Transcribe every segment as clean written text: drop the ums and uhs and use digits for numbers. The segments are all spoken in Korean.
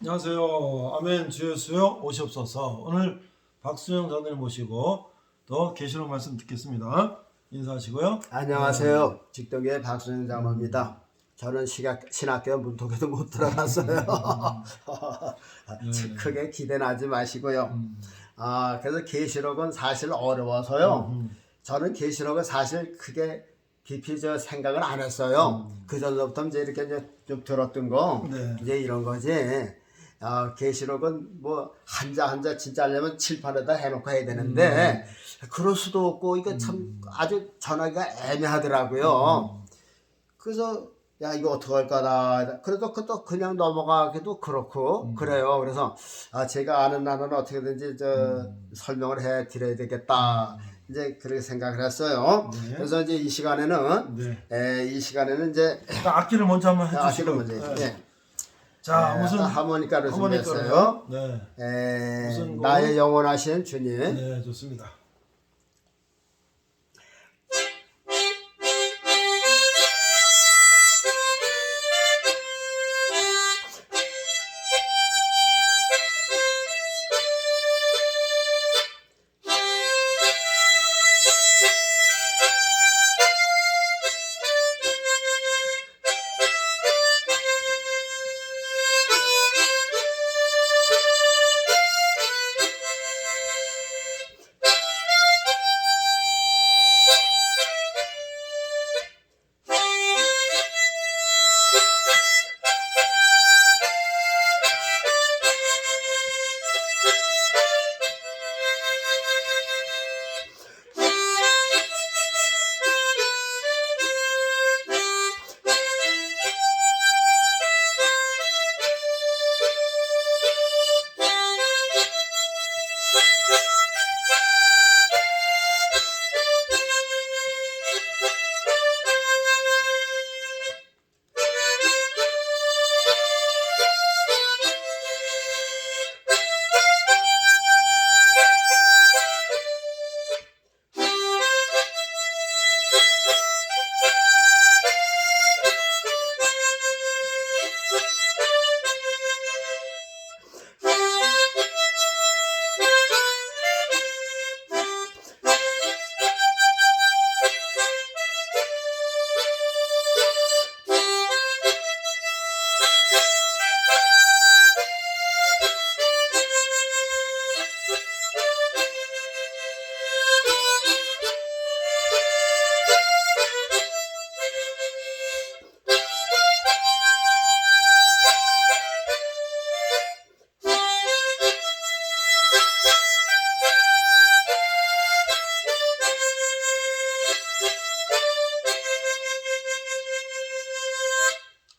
안녕하세요. 아멘. 주 예수여 오시옵소서. 오늘 박수영 장로님 모시고 또 계시록 말씀 듣겠습니다. 인사하시고요. 안녕하세요. 직도교회 박수영 장로입니다. 저는 신학교 문턱에도 못 들어갔어요. 크게 기대는 하지 마시고요. 그래서 계시록은 사실 어려워서요. 저는 계시록을 사실 크게 깊이 생각을 안 했어요. 그 전부터 이제 이렇게 좀 들었던 거 네. 이제 이런 거지. 계시록은 뭐 한자 한자 진짜 하려면 칠판에다 해놓고 해야 되는데 그럴 수도 없고 이거 참 아주 전하기가 애매하더라고요. 그래서 야 이거 어떡할까나 그래도 또 그냥 넘어가기도 그렇고 그래요. 그래서 제가 아는 나는 어떻게든지 설명을 해 드려야 되겠다. 이제 그렇게 생각을 했어요. 네. 그래서 이제 이 시간에는 이 시간에는 이제 일단 악기를 먼저 한번 해주시고. 악기를 먼저 네. 자, 무슨 하모니카를 준비했어요. 네. 무슨 나의 영원하신 주님. 네, 좋습니다.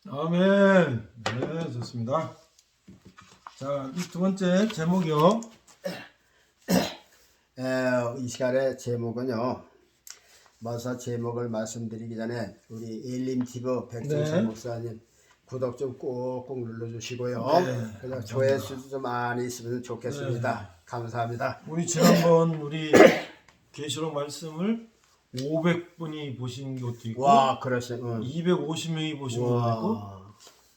아멘. 네, 좋습니다. 자, 이 두 번째 제목이요. 이 시간의 제목은요. 먼저 제목을 말씀드리기 전에 우리 엘림티브 백종철 네. 목사님 구독 좀 꼭꼭 눌러주시고요. 네, 그래서 조회수도 좀 많이 있으면 좋겠습니다. 감사합니다. 우리 지난번 우리 계시록 말씀을 500분이 보신 것도 있고 와, 그러시네. 250명이 보신 것도 있고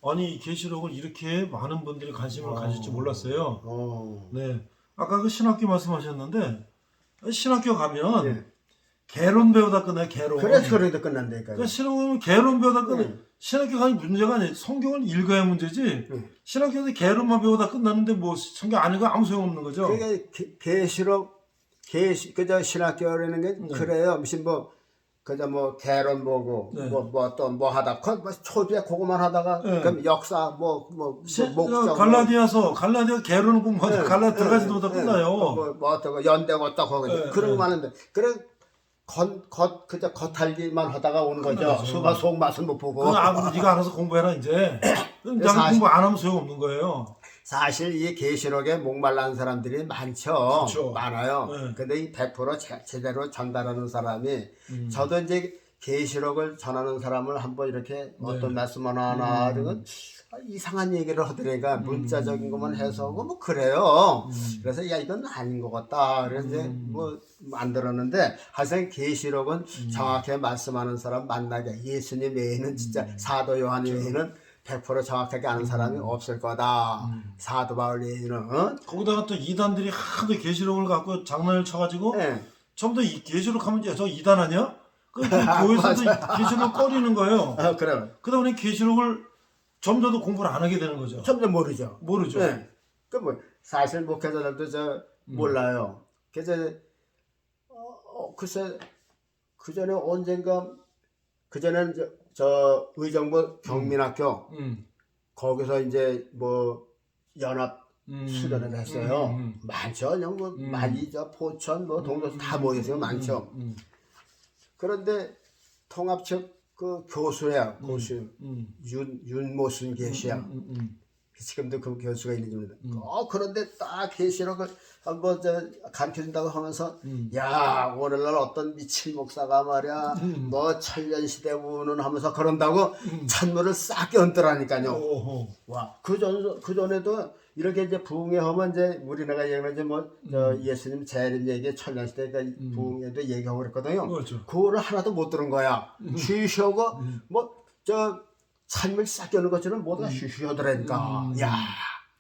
아니 이 계시록을 이렇게 많은 분들이 관심을 가질 줄 몰랐어요. 네, 아까 그 신학교 말씀하셨는데 신학교 가면 네. 개론 배우다 끝나요. 개론. 그래서 그래도 끝난다니까요. 그러니까 신학교는 개론 배우다 끝나. 신학교 가는 문제가 아니에요. 성경을 읽어야 문제지. 신학교에서 개론만 배우다 끝나는데 뭐 성경 안 읽으면 아무 소용없는 거죠. 그게 계시록 그저 신학교라는 게 그래요. 무슨 뭐 그저 뭐 개론 보고 뭐 또 뭐 하다 초기에 그거만 하다가 그럼 역사 목적 갈라디아 개론을 공부하다 갈라디아 들어가지도 못하고 끝나요. 뭐 어떤 연대 어떤 거기 그런 거 많은데 그래 그저 겉핥기만 하다가 오는 거죠. 속 맛은 못 보고. 그건 네가 알아서 공부해라 이제. 나는 공부 안 하면 소용없는 거예요. 사실 이 계시록에 목말란 사람들이 많죠. 그렇죠. 많아요. 근데 이 100% 제대로 전달하는 사람이 저도 이제 계시록을 전하는 사람을 한번 이렇게 어떤 말씀을 하나 이런 이상한 얘기를 하더니까 문자적인 것만 해석하고 뭐 그래요. 그래서 야 이건 아닌 것 같다. 그래서 이제 뭐 만들었는데 하여튼 계시록은 정확하게 말씀하는 사람 만나게 예수님 외에는 진짜 사도 요한 외에는 100% 정확하게 아는 사람이 없을 거다. 사도 바울 얘기는. 거기다가 또 이단들이 하도 계시록을 갖고 장난을 쳐가지고 예. 전부 다 계시록 하면 저 이단 아니야? 그 교회에서도 계시록 꺼리는 거예요. 그래. 그러다 보니 계시록을 점점 더 공부를 안 하게 되는 거죠. 점점 모르죠. 모르죠. 예. 그 뭐 사실 목회자들도 저 몰라요. 그래서 글쎄 그 전에 언젠가 그 전에는 저 의정부 경민학교 거기서 이제 뭐 연합 수련을 했어요. 많죠. 그냥 뭐 많이 저 포천 뭐 동도서 다 모여서 많죠. 그런데 통합 측 그 교수야, 교수 윤모순 계시야. 지금도 그 교수가 있는지 모르겠는데. 그런데 딱 계시록을 한번 가르쳐준다고 하면서 야 오늘날 어떤 미칠 목사가 말이야 뭐 천년시대 우는 하면서 그런다고 찬물을 싹 얹더라니까요. 와, 그 전에도 이렇게 이제 부흥회하면 이제 우리나라 얘기는 이제 뭐 예수님 재림 얘기 천년시대가 부흥회도 얘기하고 그랬거든요. 그렇죠. 그거를 하나도 못 들은 거야. 쉬쉬하고 찬물 싹 껴는 것처럼 모두가 쉬쉬하더라니까. 야,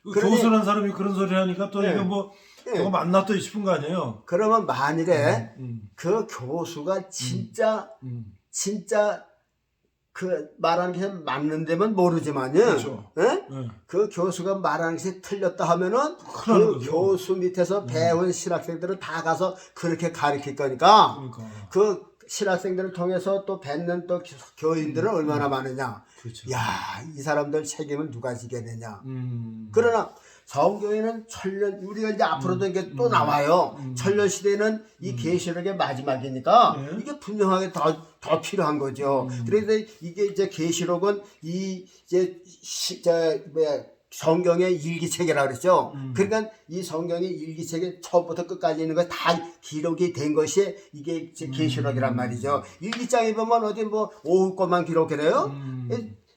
교수라는 사람이 그런 소리 하니까 또 이거 뭐 그거 맞나 또 싶은 거 아니에요? 그러면 만일에 그 교수가 진짜 그 말하는 게 맞는 데면 모르지만요. 그렇죠. 그 교수가 말하는 것이 틀렸다 하면은 큰일 그 교수 밑에서 배운 신학생들은 다 가서 그렇게 가르칠 거니까. 그 신학생들을 통해서 또 뵙는 또 교인들은 얼마나 많으냐. 그렇죠. 야, 이 사람들 책임을 누가 지겠느냐. 그러나 성경에는 우리가 이제 앞으로도 이게 또 나와요. 천년 시대는 이 계시록의 마지막이니까 이게 분명하게 더 필요한 거죠. 그래서 이게 이제 계시록은 성경의 일기책이라고 그랬죠. 그러니까 이 성경의 일기책에 처음부터 끝까지 있는 거 다 기록이 된 것이 이게 계시록이란 말이죠. 일기장에 보면 어디 뭐 오후 것만 기록해요.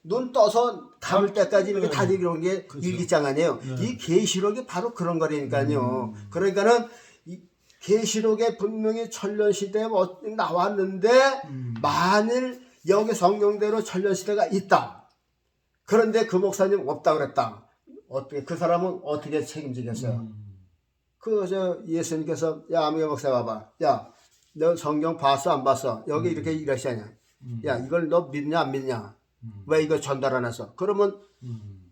눈 떠서 감을 때까지 이렇게 다 기록한 게 일기장 아니에요. 이 계시록이 바로 그런 거라니까요. 그러니까는 이 계시록에 분명히 천년 시대에 나왔는데 만일 여기 성경대로 천년 시대가 있다. 그런데 그 목사님 없다 그랬다. 어떻게 그 사람은 어떻게 책임지겠어요? 예수님께서 야 아무개 목사 와봐. 야 너 성경 봤어 안 봤어? 여기 이렇게 이러시냐? 야 이걸 너 믿냐 안 믿냐? 왜 이거 전달 안 했어? 그러면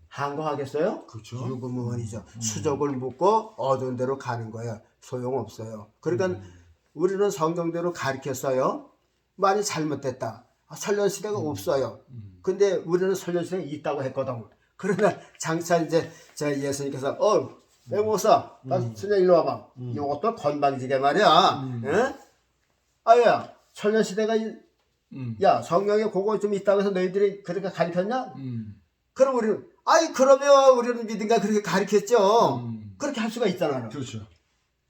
항거하겠어요? 그렇죠. 유구무원이죠. 수족을 묻고 어두운 데로 가는 거예요. 소용없어요. 그러니까 우리는 성경대로 가르쳤어요. 많이 잘못됐다. 설련 시대가 없어요. 근데 우리는 설련 시대가 있다고 했거든. 그러나 장차 이제 예수님께서 목사, 나 순자 일로 와봐. 이것도 건방지게 말이야. 아야, 설련 시대가 야 성경에 그거 좀 있다고 해서 너희들이 그렇게 가르쳤냐? 그럼 그러면 우리는 믿음과 그렇게 가르쳤죠. 그렇게 할 수가 있잖아요. 그렇죠.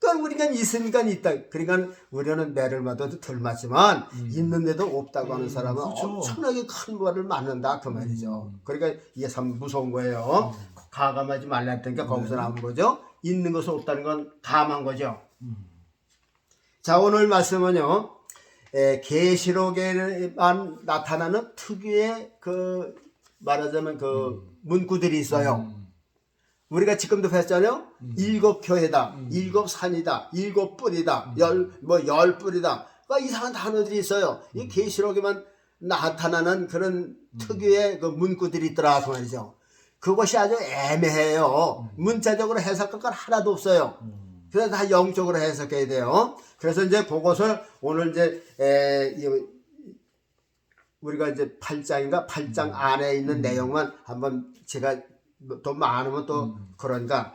그러니까 우리가 있으니까 있다. 그러니까 우리는 매를 맞아도 덜 맞지만 있는데도 없다고 하는 사람은 그렇죠. 엄청나게 큰 벌을 맞는다 그 말이죠. 그러니까 이게 참 무서운 거예요. 가감하지 말라 했으니까 거기서 나온 거죠. 있는 것은 없다는 건 감한 거죠. 자 오늘 말씀은요. 계시록에만 나타나는 특유의 그 말하자면 그 문구들이 있어요. 우리가 지금도 했잖아요. 7교회다, 7산이다, 7뿔이다, 열 뿔이다. 그러니까 이상한 단어들이 있어요. 이 계시록에만 나타나는 그런 특유의 그 문구들이 있더라 그 말이죠. 그것이 아주 애매해요. 문자적으로 해석할 건 하나도 없어요. 그래서 다 영적으로 해석해야 돼요. 그래서 이제 그것을 오늘 이제 우리가 이제 8장 안에 있는 내용만 한번 제가 또 많으면 또 그러니까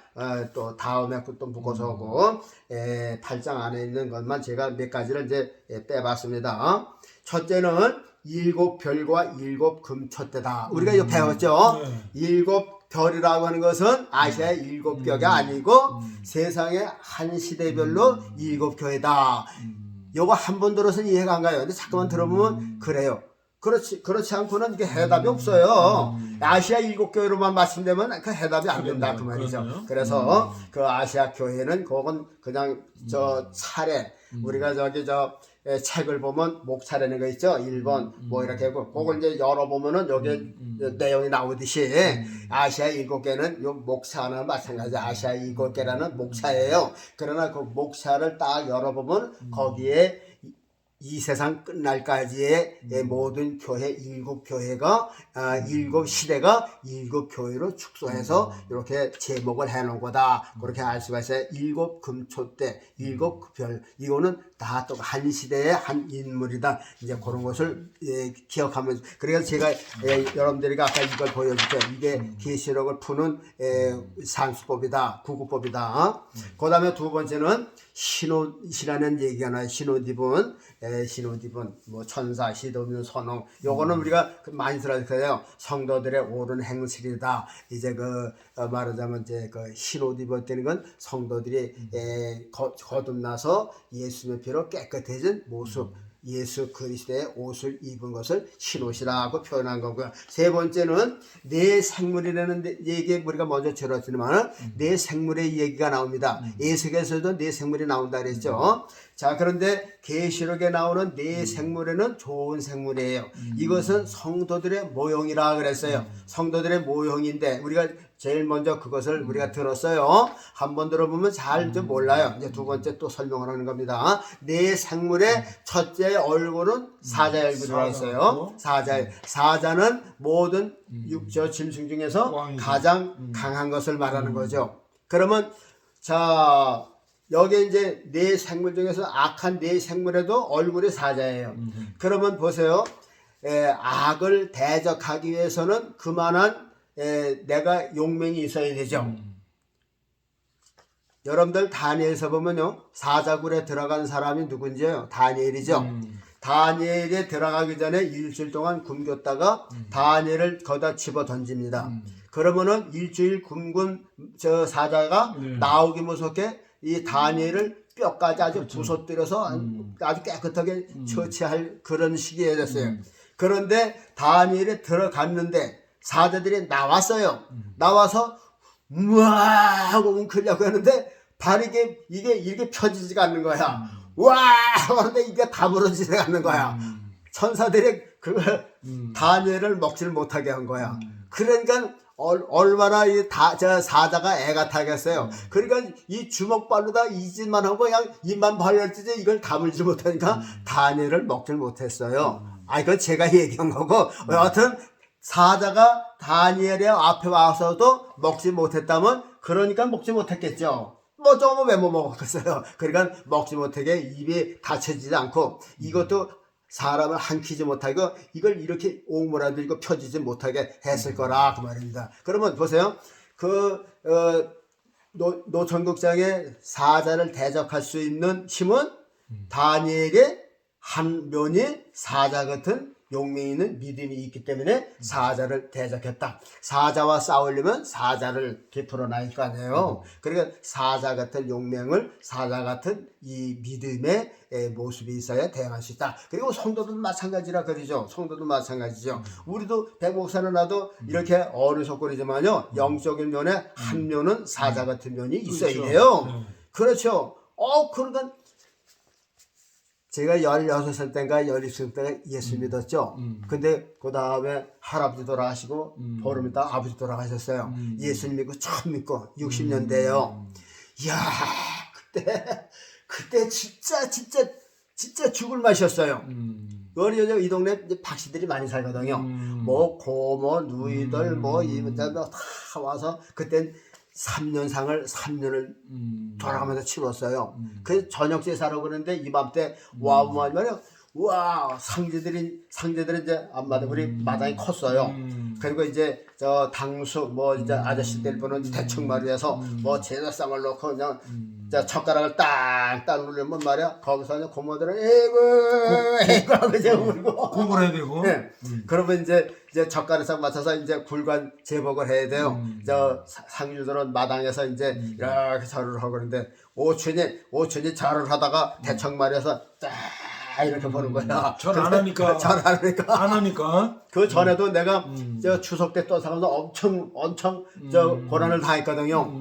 또 다음에 또 묶어서 하고 8장 안에 있는 것만 제가 몇 가지를 이제 빼봤습니다. 첫째는 7별과 7금촛대다. 우리가 이거 배웠죠. 7별이라고 하는 것은 아시아의 7격이 아니고 세상의 한 시대별로 7교회다. 요거 한 번 들어서는 이해가 안 가요. 근데 자꾸만 들어보면 그래요. 그렇지 않고는 이게 해답이 없어요. 아시아 7교회로만 말씀되면 그 해답이 안 된다 그 말이죠. 그래서 그 아시아 교회는 그건 그냥 차례 우리가 책을 보면 목차라는 거 있죠. 1번 뭐 이렇게 하고 그걸 이제 열어보면은 여기에 내용이 나오듯이 아시아 7개는 요 목차나 마찬가지 아시아 7개라는 목차예요. 그러나 그 목차를 딱 열어보면 거기에 이 세상 끝날까지의 모든 교회 7교회가 7시대가 7교회로 축소해서 이렇게 제목을 해놓은 거다. 그렇게 알 수가 있어요. 7금초대 7별 이거는 다 또 한 시대의 한 인물이다. 이제 그런 것을 기억하면서 그래서 제가 여러분들에게 아까 이걸 보여줄게요. 이게 계시록을 푸는 산수법이다. 구구법이다. 그 다음에 두 번째는 신옷이라는 얘기가 나요. 신옷입은 뭐 천사, 시도면 선홍 요거는 우리가 많이 들었어요. 성도들의 옳은 행실이다. 이제 말하자면 이제 신옷 입었다는 건 성도들이 거듭나서 예수님의 피로 깨끗해진 모습. 예수 그리스도의 옷을 입은 것을 신옷이라고 표현한 거고요. 세 번째는 내 생물이라는 얘기 우리가 먼저 들었지만 내 생물의 얘기가 나옵니다. 에스겔에서도 내 생물이 나온다 그랬죠. 자, 그런데 계시록에 나오는 내 생물에는 좋은 생물이에요. 이것은 성도들의 모형이라 그랬어요. 성도들의 모형인데 우리가 제일 먼저 그것을 우리가 들었어요. 한번 들어보면 잘 좀 몰라요. 이제 두 번째 또 설명을 하는 겁니다. 내 생물의 첫째 얼굴은 사자의 얼굴이라고 했어요. 사자는 모든 육조 짐승 중에서 가장 강한 것을 말하는 거죠. 그러면 자 여기 이제 네 생물 중에서 악한 네 생물에도 얼굴이 사자예요. 그러면 보세요. 악을 대적하기 위해서는 그만한 내가 용맹이 있어야 되죠. 여러분들 다니엘서 보면요. 사자굴에 들어간 사람이 누군지요? 다니엘이죠. 다니엘에 들어가기 전에 일주일 동안 굶겼다가 다니엘을 거기다 집어 던집니다. 그러면은 일주일 굶은 저 사자가 나오기 무섭게 이 다니엘을 뼈까지 아주 부서뜨려서 아주 깨끗하게 처치할 그런 시기에 됐어요. 그런데 다니엘에 들어갔는데 사자들이 나왔어요. 나와서 우와 하고 웅크려고 하는데 발이 이게 펴지지가 않는 거야. 와 하는데 이게 다 부러지지가 않는 거야. 천사들이 그걸 다니엘을 먹지를 못하게 한 거야. 그러니까 얼마나 저 사자가 애가 타겠어요. 그러니까 이 주먹발로다 이짓만 하고 그냥 입만 벌렸지 이걸 다물지 못하니까 다니엘을 먹질 못했어요. 이건 제가 얘기한 거고 여하튼 사자가 다니엘의 앞에 와서도 먹지 못했다면 그러니까 먹지 못했겠죠. 뭐 저거 왜 못 먹었겠어요. 그러니까 먹지 못하게 입이 닫혀지지 않고 이것도 사람을 한키지 못하고 이걸 이렇게 오므라들고 펴지지 못하게 했을 거라 그 말입니다. 그러면 보세요. 노천국장의 사자를 대적할 수 있는 힘은 다니엘의 한 면이 사자 같은 용맹 있는 믿음이 있기 때문에 사자를 대적했다. 사자와 싸우려면 사자를 베풀어 놔야 거 아니에요. 그러니까 사자 같은 용맹을 사자 같은 이 믿음의 모습이 있어야 대응할 수 있다. 그리고 성도도 마찬가지라 그러죠. 성도도 마찬가지죠. 우리도 백목사는 나도 이렇게 어리석거리지만요. 영적인 면에 한 면은 사자 같은 면이 있어야 돼요. 그렇죠. 그러니까 제가 16살 때인가 17살 때가 예수 믿었죠. 근데 그 다음에 할아버지 돌아가시고 보름 있다 아버지 돌아가셨어요. 예수님 믿고 처음 믿고 60년대에요. 이야 그때 진짜 죽을 맛이었어요. 이 동네 박씨들이 많이 살거든요. 뭐 고모 누이들 뭐 이분들 다 와서 그땐 3년을 돌아가면서 치렀어요. 그 저녁 제사라고 그러는데 이맘때 와 상제들이 이제 앞마당 우리 마당이 컸어요. 그리고 이제 저 당수 뭐 이제 아저씨들 보는 대충 말이어서 뭐 제사상을 놓고 그냥 젓가락을 딱 누르면 말이야. 거기서 이제 고모들은 에이구 하고 이제 울고 공부를 해야 되고. 네. 그러면 이제 젓가락상 맞춰서 이제 굴관 제복을 해야 돼요. 저 상주들은 마당에서 이제 이렇게 절을 하고 그러는데 오춘이 절을 하다가 대충 말이어서 딱 이렇게 보는 거야. 절 안 하니까. 안 하니까. 그 전에도 내가 저 추석 때 떠나서 엄청 저 고난을 당했거든요.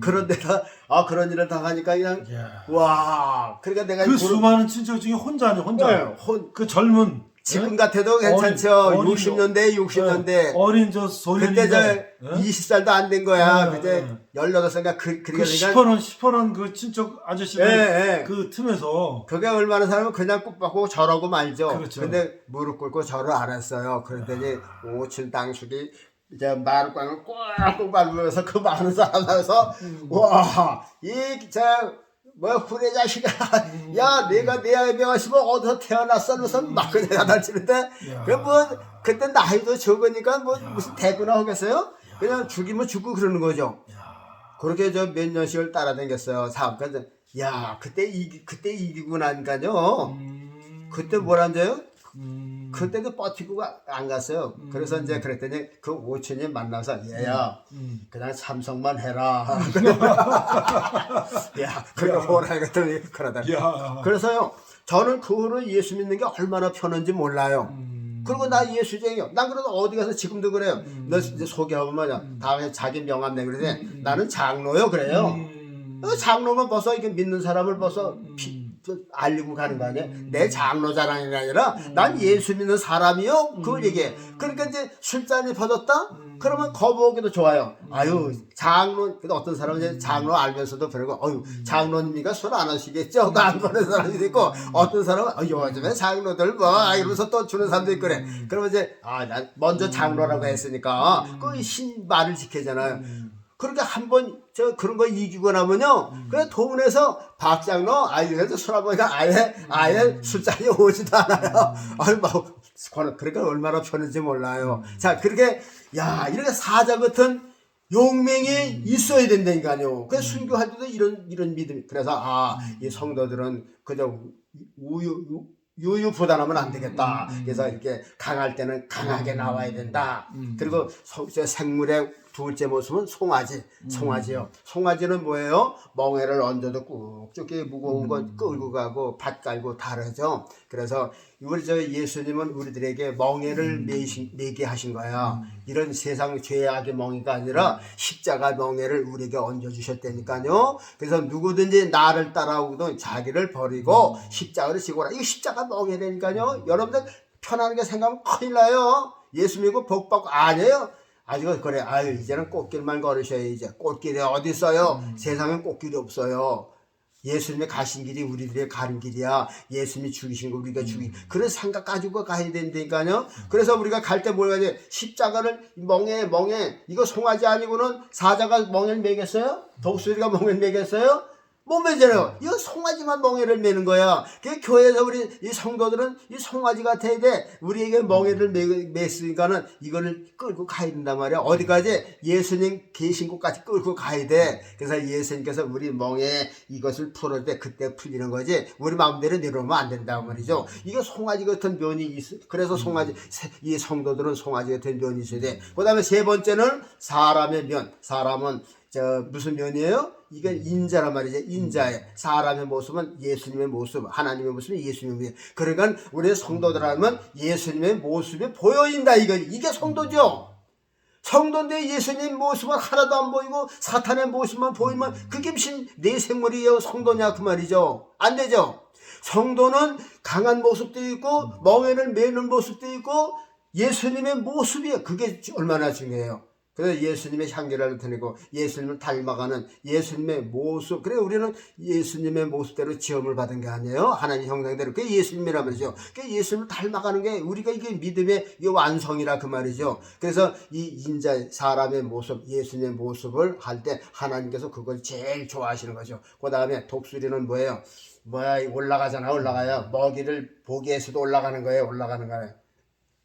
그런 데다 그런 일을 당하니까 그냥 야. 와. 그러니까 내가 그 수많은 친척 중에 혼자 아니야, 혼자. 네, 그 젊은 지금 예? 같아도 괜찮죠. 어린 60년대. 어린 저 소년인데. 그때 저 20살도 안 된 거야. 그때 예. 18살인가 그 그러니까 시퍼런 그 친척 아저씨들 예. 그 틈에서 그게 얼마나 사람은 그냥 꾹 저러고 말죠. 그렇죠. 근데 무릎 꿇고 절을 안 했어요. 그랬더니 오칠 당숙이 이제 마룻광을 꾹꾹 밟으면서 그 많은 사람 앞에서 와, 후레 자식아, 야, 내가 내 아이 배웠으면 어디서 태어났어? 하면서 막 그냥 달치는데, 그때 나이도 적으니까 무슨 대구나 하겠어요? 그냥 죽이면 죽고 그러는 거죠. 그렇게 몇 년씩을 따라다녔어요. 그래서, 야, 그때 이기고 나니까요. 그때 뭐란데요? 그때도 버티고 안 갔어요. 그래서 이제 그랬더니 그 오천이 만나서 얘야 그냥 참석만 해라. 야, 그래 뭐라 그랬더니 그러다. 그래서요 저는 그 후로 예수 믿는 게 얼마나 편한지 몰라요. 그리고 나 예수쟁이요. 난 그래도 어디 가서 지금도 그래요. 너 이제 소개하면 다음에 자기 명함 내 그러더니 나는 장로요 그래요. 장로면 벌써 이게 믿는 사람을 벌써 알리고 가는 거 아니에요? 내 장로 자랑이 아니라 난 예수 믿는 사람이요 그걸 얘기해. 그러니까 이제 술잔이 퍼졌다? 그러면 거부하기도 좋아요. 아유 장로. 근데 어떤 사람은 이제 장로 알면서도 그러고 장로님이가 술 안 하시겠죠? 안 보는 사람이 있고 어떤 사람은 요즘에 장로들 이러면서 또 주는 사람도 있고 그래. 그러면 이제 난 먼저 장로라고 했으니까 그 신 말을 지키잖아요. 그렇게 한번 그런 거 이기고 나면요, 그냥 동네에서 박장로, 그래도 술 한번이니까 아예 술잔이 오지도 않아요. 그러니까 얼마나 편한지 몰라요. 자, 그렇게, 이렇게 사자 같은 용맹이 있어야 된다니까요. 그래서 순교할 때도 이런 믿음이. 그래서, 이 성도들은 그저 유유부단하면 안 되겠다. 그래서 이렇게 강할 때는 강하게 나와야 된다. 그리고 생물의 둘째 모습은 송아지요. 송아지는 뭐예요? 멍에를 얹어도 꾹쭉 무거운 거 끌고 가고 밭 깔고 다르죠. 그래서 우리 예수님은 우리들에게 멍에를 매게 하신 거야. 이런 세상 죄악의 멍에가 아니라 십자가 멍에를 우리에게 얹어주셨다니까요. 그래서 누구든지 나를 따라오거든 자기를 버리고 십자가를 지고라. 이거 십자가 멍에라니까요. 여러분들 편안하게 생각하면 큰일 나요. 예수 믿고 복 받고 아니에요. 그래. 이제는 꽃길만 걸으셔야 이제. 꽃길이 어디 있어요? 세상엔 꽃길이 없어요. 예수님이 가신 길이 우리들의 가는 길이야. 예수님이 죽이신 거 우리가 그런 생각 가지고 가야 된다니까요. 그래서 우리가 갈 때 뭐야 돼? 십자가를 멍에 이거 송아지 아니고는 사자가 멍에를 매겠어요? 독수리가 멍에를 매겠어요? 못 매잖아요. 이거 송아지만 멍에를 매는 거야. 그 교회에서 우리 이 성도들은 이 송아지 같아야 돼. 우리에게 멍에를 맸으니까는 이거를 끌고 가야 된단 말이야. 어디까지? 예수님 계신 곳까지 끌고 가야 돼. 그래서 예수님께서 우리 멍에 이것을 풀을 때 그때 풀리는 거지. 우리 마음대로 내려오면 안 된다고 말이죠. 이거 송아지 같은 면이 있어. 그래서 이 성도들은 송아지 같은 면이 있어야 돼. 그 다음에 세 번째는 사람의 면. 사람은 무슨 면이에요? 이게 인자란 말이죠. 인자에 사람의 모습은 예수님의 모습, 하나님의 모습은 예수님의 모습. 그러니까 우리 성도들하면 예수님의 모습이 보여진다. 이게 성도죠. 성도인데 예수님 모습은 하나도 안 보이고 사탄의 모습만 보이면 그게 무슨 내 생물이에요? 성도냐 그 말이죠. 안 되죠. 성도는 강한 모습도 있고 멍에를 매는 모습도 있고 예수님의 모습이에요. 그게 얼마나 중요해요. 그래서 예수님의 향기를 드리고 예수님을 닮아가는 예수님의 모습. 그래 우리는 예수님의 모습대로 지음을 받은 게 아니에요. 하나님 형상대로. 그게 예수님이란 말이죠. 그 예수님을 닮아가는 게 우리가 이게 믿음의 이 완성이라 그 말이죠. 그래서 이 인자 사람의 모습, 예수님의 모습을 할 때 하나님께서 그걸 제일 좋아하시는 거죠. 그 다음에 독수리는 뭐예요? 올라가요. 먹이를 보기에서도 올라가는 거예요.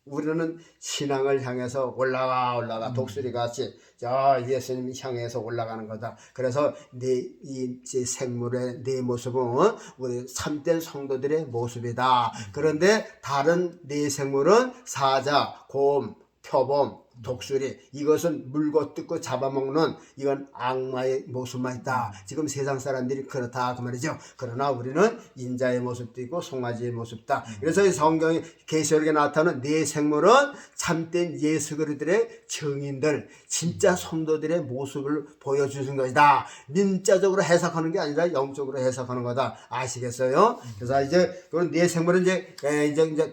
우리는 신앙을 향해서 올라가 독수리 같이 예수님 향해서 올라가는 거다. 그래서 이 생물의 네 모습은 우리 참된 성도들의 모습이다. 그런데 다른 네 생물은 사자, 곰, 표범, 독수리, 이것은 물고 뜯고 잡아먹는 이건 악마의 모습만 있다. 지금 세상 사람들이 그렇다 그 말이죠. 그러나 우리는 인자의 모습도 있고 송아지의 모습다. 그래서 이 성경이 계시록에 나타나는 네 생물은 참된 예수 그리스도의 증인들, 진짜 성도들의 모습을 보여주는 것이다. 민자적으로 해석하는 게 아니라 영적으로 해석하는 거다. 아시겠어요? 그래서 이제 그런 네 생물은 이제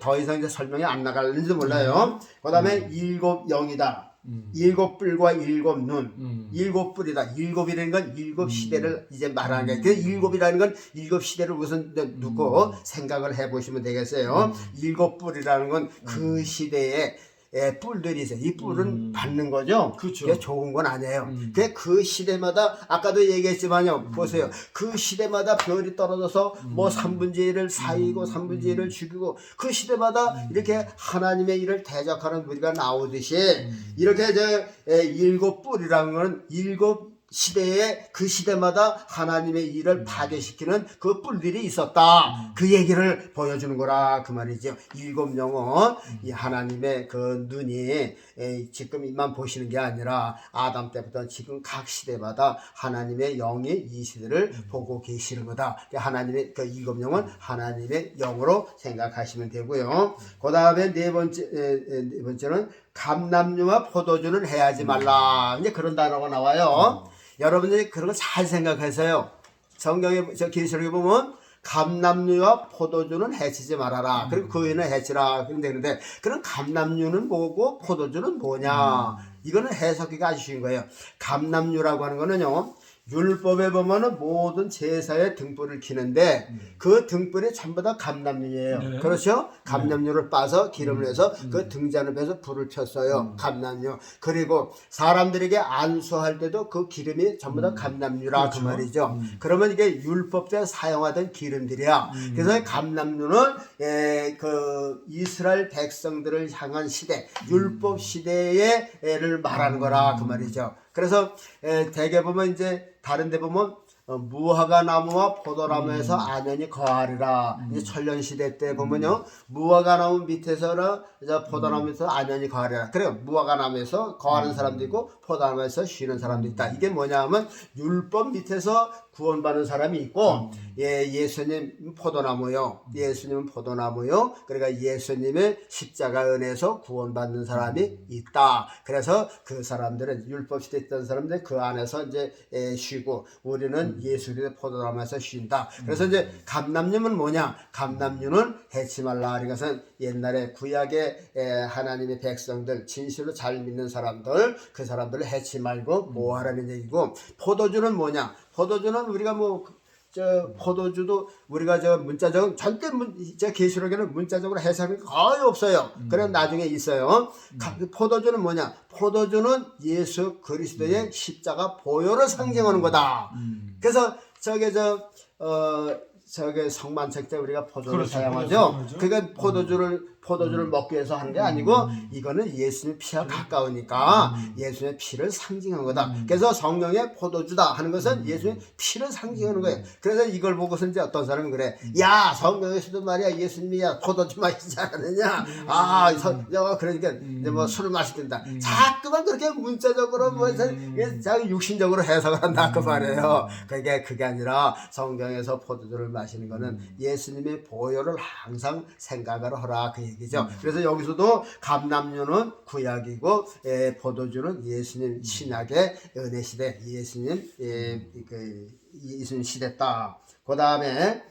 더 이상 이제 설명이 안 나갈는지도 몰라요. 그다음에 일곱 영이다. 일곱 뿔과 일곱 눈, 일곱 뿔이다. 일곱이라는 건 일곱 시대를 이제 말하는 거예요. 그 일곱이라는 건 일곱 시대를 우선 두고 생각을 해보시면 되겠어요. 일곱 뿔이라는 건 그 시대에 뿔들이 있어요. 이 뿔은 받는 거죠. 그렇죠. 그게 좋은 건 아니에요. 그 시대마다 아까도 얘기했지만요. 보세요. 그 시대마다 별이 떨어져서 뭐 3분의 1을 사이고 3분의 1을 죽이고 그 시대마다 이렇게 하나님의 일을 대적하는 무리가 나오듯이 이렇게 일곱 뿔이라는 건 일곱 시대에 그 시대마다 하나님의 일을 파괴시키는 그 뿔들이 있었다. 그 얘기를 보여주는 거라 그 말이죠. 일곱 영은 이 하나님의 그 눈이 지금만 보시는 게 아니라 아담 때부터 지금 각 시대마다 하나님의 영이 이 시대를 보고 계시는 거다. 하나님의 그 일곱 영은 하나님의 영으로 생각하시면 되고요. 그 다음에 네 번째는 감람류와 포도주는 해하지 말라. 이제 그런 단어가 나와요. 여러분들이 그런 거 잘 생각하세요. 성경에 저 계시록에 보면 감람류와 포도주는 해치지 말아라. 그리고 그 위는 해치라. 그런데 그런 감람류는 뭐고 포도주는 뭐냐? 이거는 해석하기가 아주 쉬운 거예요. 감람류라고 하는 거는요. 율법에 보면은 모든 제사에 등불을 켜는데 그 등불이 전부 다 감람류예요. 네. 그렇죠? 감람류를 빠서 기름을 내서 그 등잔을 빼서 불을 폈어요. 감람류. 그리고 사람들에게 안수할 때도 그 기름이 전부 다 감람류라 그렇죠. 그 말이죠. 그러면 이게 율법 때 사용하던 기름들이야. 그래서 감람류는 그 이스라엘 백성들을 향한 시대, 율법 시대를 말하는 거라 그 말이죠. 그래서 대개 보면 이제 다른 데 보면 무화과 나무와 포도나무에서 안연히 거하리라. 이제 천년 시대 때 보면요, 무화과 나무 밑에서나 포도나무에서 안연히 거하리라. 그래요. 무화과 나무에서 거하는 사람도 있고 포도나무에서 쉬는 사람도 있다. 이게 뭐냐면 율법 밑에서 구원받는 사람이 있고, 예수님 포도나무요. 예수님은 포도나무요. 그러니까 예수님의 십자가 은혜에서 구원받는 사람이 있다. 그래서 그 사람들은 율법 시대에 있던 사람들 그 안에서 이제 쉬고, 우리는 예수 그리스도의 포도나무에서 쉰다. 그래서 이제 감람류는 뭐냐? 감람류는 해치 말라. 이것은 옛날에 구약의 하나님의 백성들, 진실로 잘 믿는 사람들, 그 사람들을 해치 말고 보호하라는 얘기고, 포도주는 뭐냐? 포도주는 우리가 포도주도 우리가 문자적으로 절대 계시록에는 문자적으로 해석이 거의 없어요. 그래 나중에 있어요. 포도주는 뭐냐? 포도주는 예수 그리스도의 십자가 보혈을 상징하는 거다. 그래서 저게 성만책 때 우리가 포도를 그렇죠. 사용하죠. 그러니까 포도주를 먹기 위해서 하는 게 아니고 이거는 예수님의 피와 가까우니까 예수님의 피를 상징하는 거다. 그래서 성령의 포도주다 하는 것은 예수님의 피를 상징하는 거예요. 그래서 이걸 보고서 이제 어떤 사람은 그래. 야, 성경에서도 말이야 예수님이 포도주 마시지 않았느냐. 그러니까 이제 뭐 술을 마시든다. 자꾸만 그렇게 문자적으로 자기 육신적으로 해석을 한다 그 말이에요. 그게 아니라 성경에서 포도주를 마시는 거는 예수님의 보혈을 항상 생각을 하라 그 얘기죠. 그래서 여기서도 감람류는 구약이고 포도주는 예수님 신약의 은혜 시대, 예수님 시대다. 그 다음에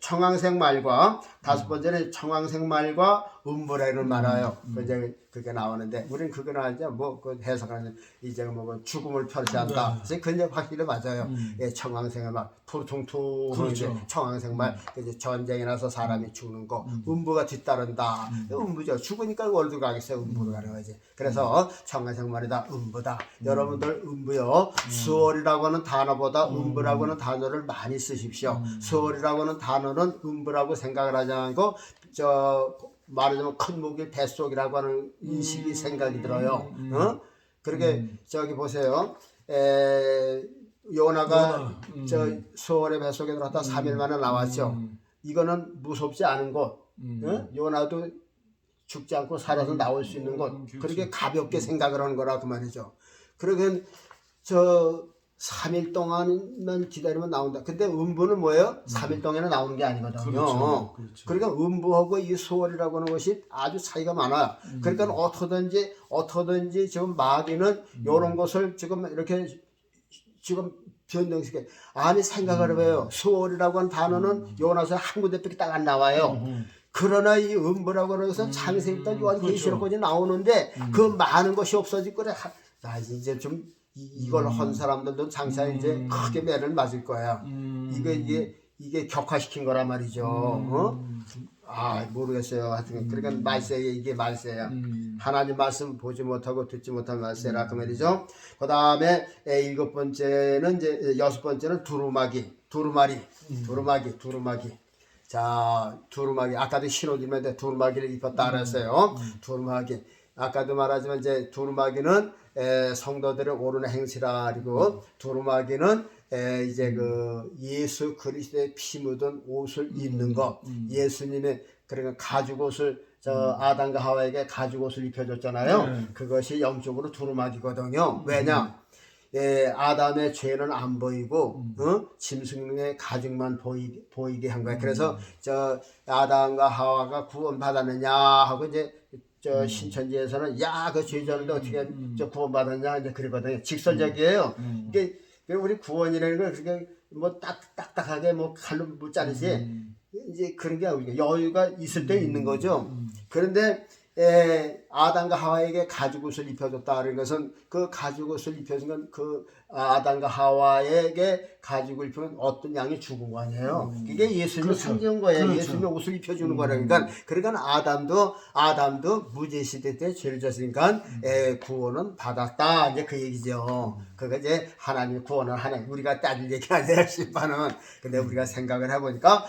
청황색 말과 다섯 번째는 청황색 말과 음부라는 말아요. 그게 나오는데 우리는 그거는 알죠. 그 해석하는 이제 죽음을 표시한다. 그래서 그게 확실히 맞아요. 청황색 말, 푸르퉁퉁 그렇죠. 청황색 말, 전쟁이 나서 사람이 죽는 거, 음부가 뒤따른다. 음부죠. 죽으니까 월드 가겠어요. 음부로 가는 거지. 그래서 청황색 말이다. 음부다. 여러분들 음부요. 수월이라고 하는 단어보다 음부라고 하는 단어를 많이 쓰십시오. 수월이라고 하는 단어는 음부라고 생각을 하지 않고 말하자면 큰 목이 뱃속이라고 하는 인식이 생각이 들어요. 그렇게 저기 보세요. 요나가 수월의 뱃속에 들어갔다 3일 만에 나왔죠. 이거는 무섭지 않은 곳. 요나도 죽지 않고 살아서 나올 수 있는 것, 그렇게 가볍게 생각을 하는 거라 그 말이죠. 그러면 저 3일 동안만 기다리면 나온다. 근데 음부는 뭐예요? 3일 동안에 나오는 게 아니거든요. 그렇죠. 그렇죠. 그러니까 음부하고 이 수월이라고 하는 것이 아주 차이가 많아요. 그러니까 어떻든지 지금 마귀는 이런 것을 지금 이렇게 지금 변동시켜. 아니 생각을 해봐요. 수월이라고 하는 단어는 요나서 한 군데밖에 딱 안 나와요. 그러나 이 음부라고 하는 것은 창세기부터 요한계시록까지 나오는데 그 많은 것이 없어질 거래. 나 이제 좀 이걸 한 사람들도 장사 이제 크게 매를 맞을 거야. 이게 격화시킨 거란 말이죠. 아 모르겠어요. 하여튼 그러니까 말세에 이게 말세야. 하나님 말씀 보지 못하고 듣지 못한 말세라 그 말이죠. 그 다음에 7번째는 이제 6번째는 두루마리. 자 두루마기 아까도 신호님한테 두루마기를 입었다 그랬어요. 두루마기 아까도 말하지만 이제 두루마기는 성도들의 옳은 행실아 그리고 두루마기는 이제 그 예수 그리스도의 피 묻은 옷을 입는 것. 예수님의 그러니까 가죽 옷을 저 아담과 하와에게 가죽 옷을 입혀줬잖아요. 그것이 영적으로 두루마기거든요. 왜냐? 아담의 죄는 안 보이고 짐승의 가죽만 보이게 한 거야. 그래서 저 아담과 하와가 구원받았느냐 하고 이제 저 신천지에서는 야 그 죄졌는데 어떻게 저 구원받았냐 이제 그러거든요. 직설적이에요. 이게 우리 구원이라는 걸 그렇게 뭐 딱딱하게 뭐 칼로 못 자르지 이제 그런 게 아니고 여유가 있을 때 있는 거죠. 그런데 아담과 하와에게 가죽옷을 입혀줬다 하는 것은 그 가죽옷을 입혀준 건 그 아담과 하와에게 가죽을 입히면 어떤 양이 죽은 거 아니에요. 그게 예수님을 상징한 거예요. 그렇죠. 예수님의 옷을 입혀주는 거라니까. 그러니까 아담도 무제시대 때 죄를 졌으니까 구원은 받았다. 이제 그 얘기죠. 그거 이제 하나님 구원을 하나님 우리가 따질 얘기 아니에요. 심판은. 근데 우리가 생각을 해보니까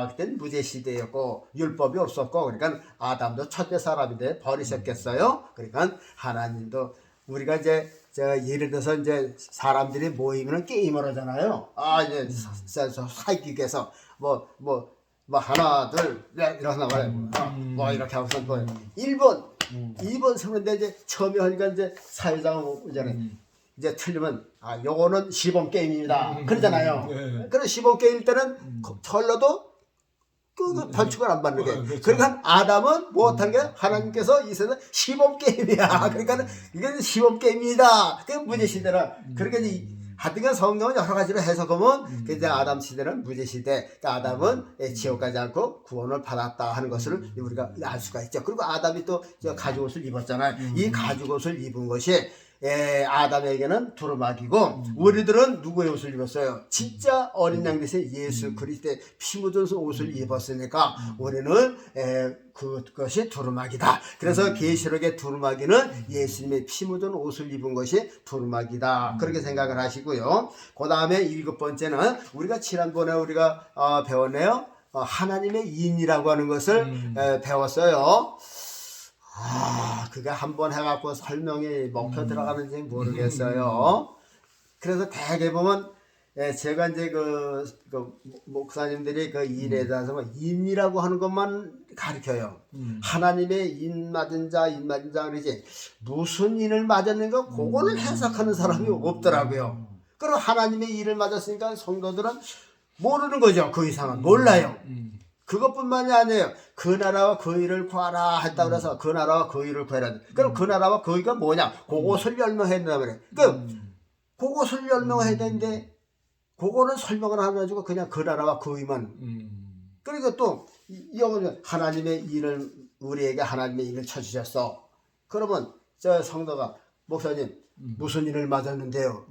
그때는 무제시대였고 율법이 없었고 그러니까 아담도 첫째 사람인데 버리셨겠어요. 그러니까 하나님도 우리가 이제 예를 들어서 이제 사람들이 모이면 게임을 하잖아요. 이제 사이기 위해서 뭐 하나 둘 이러나 말이에요. 뭐 이렇게 하고서 뭐 1번 서는데 이제 처음에 하니까 이제 사회자가 오잖아요. 이제 틀리면 요거는 시범 게임입니다. 그러잖아요. 그런 시범 게임일 때는 철러도 그 벌칙을 안 받는 게. 그렇죠. 그러니까 아담은 못한 게 하나님께서 이 세상 시범 게임이야. 그러니까 이건 시범 게임이다. 그 무제 시대라. 그러니까 하여튼 성경은 여러 가지로 해석하면 이제 아담 시대는 무제 시대. 그러니까 아담은 지옥 가지 않고 구원을 받았다 하는 것을 우리가 알 수가 있죠. 그리고 아담이 또 가죽옷을 입었잖아요. 이 가죽옷을 입은 것이 아담에게는 두루마기고 우리들은 누구의 옷을 입었어요? 진짜 어린 양 대신 예수 그리스도의 피 묻은 옷을 입었으니까 우리는 그것이 두루마기다. 그래서 계시록의 두루마기는 예수님의 피 묻은 옷을 입은 것이 두루마기다. 그렇게 생각을 하시고요. 그 다음에 7번째는 우리가 지난번에 우리가 배웠네요. 하나님의 인이라고 하는 것을 배웠어요. 그게 한번 해갖고 설명이 먹혀 들어가는지 모르겠어요. 그래서 대개 보면, 제가 이제 그 목사님들이 그 인에 대해서 인이라고 하는 것만 가르쳐요. 하나님의 인 맞은 자 그러지. 무슨 인을 맞았는가, 그거는 해석하는 사람이 없더라고요. 그럼 하나님의 인을 맞았으니까 성도들은 모르는 거죠. 그 이상은. 몰라요. 그것뿐만이 아니에요. 그 나라와 그 일을 구하라 했다 그래서 그 나라와 그 일을 구하라. 그럼 그 나라와 그 일가 뭐냐? 그것을 설명해야 된다 그래. 그것을 설명해야 되는데 그거는 설명을 안 해가지고 그냥 그 나라와 그 일만. 그리고 또 이거는 하나님의 일을 우리에게 하나님의 일을 쳐주셨어. 그러면 저 성도가 목사님 무슨 일을 맞았는데요?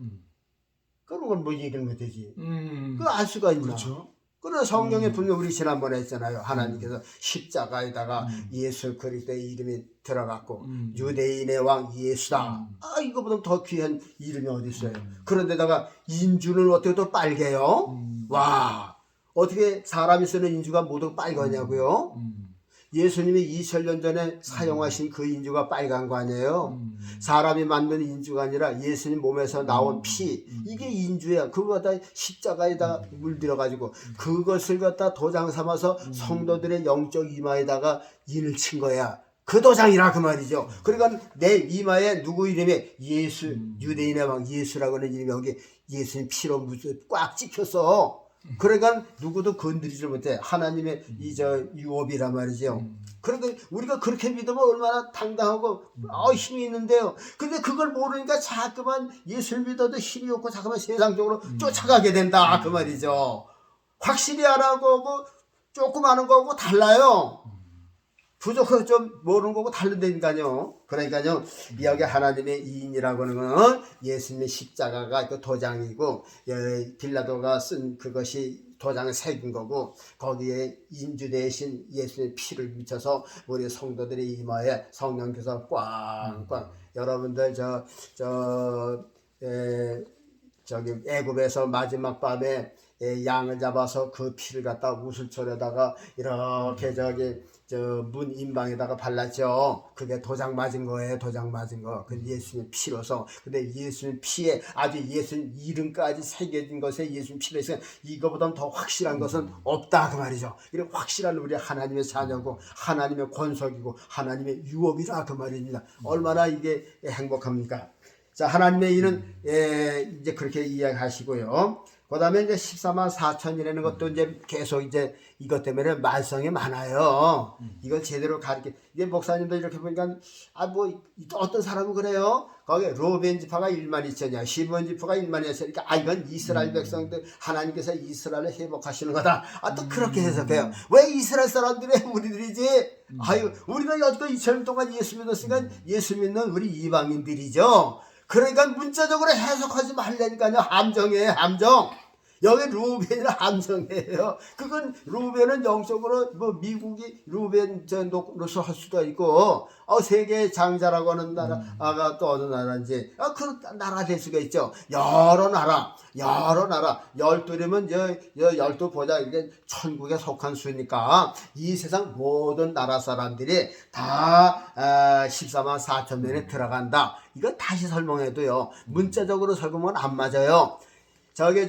그런 건 뭐 얘기를 못 되지. 그거 알 수가 있나? 그렇죠. 그래서 성경에 분명 우리 지난번에 했잖아요. 하나님께서 십자가에다가 예수 그리스도의 이름이 들어갔고 유대인의 왕 예수다. 이거보다 더 귀한 이름이 어디 있어요. 그런데다가 인주는 어떻게 또 빨개요? 와, 어떻게 사람이 쓰는 인주가 모두 빨갛냐고요? 예수님이 2000년 전에 사용하신 그 인주가 빨간 거 아니에요? 사람이 만든 인주가 아니라 예수님 몸에서 나온 피, 이게 인주야. 그거 갖다 십자가에다 물들여가지고 그것을 갖다 도장 삼아서 성도들의 영적 이마에다가 인을 친 거야. 그 도장이라 그 말이죠. 그러니까 내 이마에 누구 이름이 예수, 유대인의 왕 예수라고 하는 이름이 여기 예수님 피로 꽉 찍혔어. 그러니까 누구도 건드리지 못해. 하나님의 유업이란 말이죠. 그러니까 우리가 그렇게 믿으면 얼마나 당당하고 힘이 있는데요. 근데 그걸 모르니까 자꾸만 예수를 믿어도 힘이 없고 자꾸만 세상적으로 쫓아가게 된다 그 말이죠. 확실히 하는 거고 조금 하는 거고 달라요. 부족하고 좀 모르는 거고 다르다니까요. 그러니까요, 여기 하나님의 이인이라고 하는 거는 예수님의 십자가가 그 도장이고, 빌라도가 쓴 그것이 도장을 새긴 거고, 거기에 인주 대신 예수님의 피를 묻혀서 우리 성도들의 이마에 성령께서 꽝꽝, 여러분들 저기 애굽에서 마지막 밤에 양을 잡아서 그 피를 갖다 우슬철에다가 이렇게 문 인방에다가 발랐죠. 그게 도장 맞은 거예요. 도장 맞은 거. 그 예수님 피로서. 근데 예수님 피에 아주 예수님 이름까지 새겨진 것에 예수님 피로 있으면 이거보다 더 확실한 것은 없다 그 말이죠. 이런 확실한 우리 하나님의 자녀고 하나님의 권속이고 하나님의 유업이라 그 말입니다. 얼마나 이게 행복합니까? 자, 하나님의 이는 이제 그렇게 이야기하시고요. 그 다음에 이제 14만 4천이라는 것도 이제 계속 이제 이것 때문에 말썽이 많아요. 이걸 제대로 이게 목사님도 이렇게 보니까, 어떤 사람은 그래요. 거기 로벤 지파가 1만 2천이야. 시몬 지파가 1만 2천이니까, 이건 이스라엘 백성들, 하나님께서 이스라엘을 회복하시는 거다. 또 그렇게 해석해요. 왜 이스라엘 사람들이 우리들이지? 우리가 여태껏 2000년 동안 예수 믿었으니까 예수 믿는 우리 이방인들이죠. 그러니까 문자적으로 해석하지 말라니까요. 함정이에요, 함정. 여기 루벤이라 함정이에요. 그건 루벤은 영적으로 미국이 루벤으로서 할 수도 있고, 세계 장자라고 하는 나라가 또 어느 나라인지, 그 나라 될 수가 있죠. 여러 나라. 12이면 12 보자. 이게 천국에 속한 수니까 이 세상 모든 나라 사람들이 다 14만 4천 명에 들어간다. 이거 다시 설명해도요. 문자적으로 설명은 안 맞아요. 저게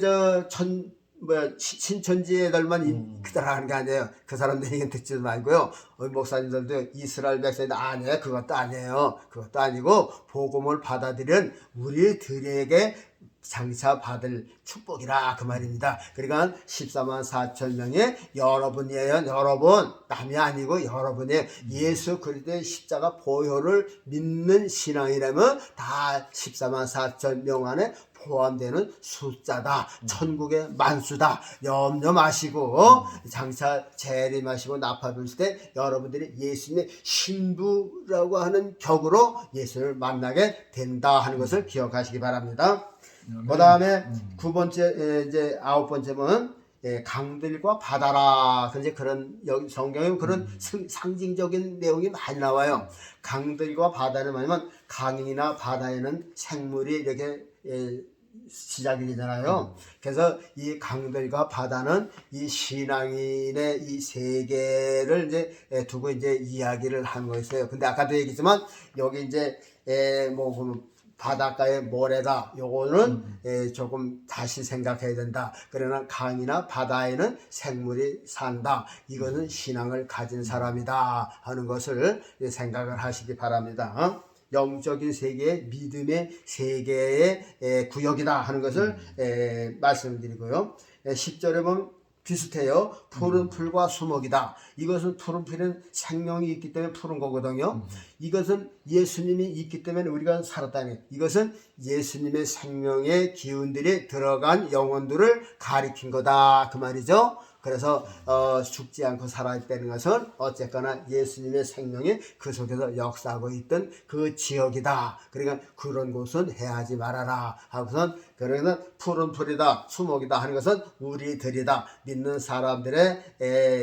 신천지 애들만 들어가는 게 아니에요. 그 사람들 얘기 듣지도 말고요. 목사님들도 이스라엘 백성인데 아니에요. 그것도 아니에요. 그것도 아니고 복음을 받아들인 우리들에게 장차 받을 축복이라 그 말입니다. 그러니까 14만 4천 명의 여러분이에요. 여러분. 남이 아니고 여러분의 예수 그리스도의 십자가 보혈을 믿는 신앙이라면 다 14만 4천 명 안에 포함되는 숫자다. 천국의 만수다. 염려 마시고 장차 재림하시고 나팔불 때 여러분들이 예수님의 신부라고 하는 격으로 예수를 만나게 된다 하는 것을 기억하시기 바랍니다. 그 다음에 9번째, 이제 9번째는 강들과 바다라. 그런데 그런, 여기 성경에 그런 상징적인 내용이 많이 나와요. 강들과 바다는 뭐냐면 강이나 바다에는 생물이 이렇게 시작이 되잖아요. 그래서 이 강들과 바다는 이 신앙인의 이 세계를 이제 두고 이제 이야기를 하는 거였어요. 근데 아까도 얘기했지만 여기 이제 바닷가의 모래다. 요거는 조금 다시 생각해야 된다. 그러나 강이나 바다에는 생물이 산다. 이거는 신앙을 가진 사람이다 하는 것을 생각을 하시기 바랍니다. 영적인 세계의 믿음의 세계의 구역이다 하는 것을 말씀드리고요. 10절에 보면 비슷해요. 푸른 풀과 수목이다. 이것은 푸른 풀은 생명이 있기 때문에 푸른 거거든요. 이것은 예수님이 있기 때문에 우리가 살았다는, 이것은 예수님의 생명의 기운들이 들어간 영혼들을 가리킨 거다 그 말이죠. 그래서 죽지 않고 살아있다는 것은 어쨌거나 예수님의 생명이 그 속에서 역사하고 있던 그 지역이다. 그러니까 그런 곳은 해하지 말아라 하고선, 그러면 푸른 풀이다, 수목이다 하는 것은 우리들이다, 믿는 사람들의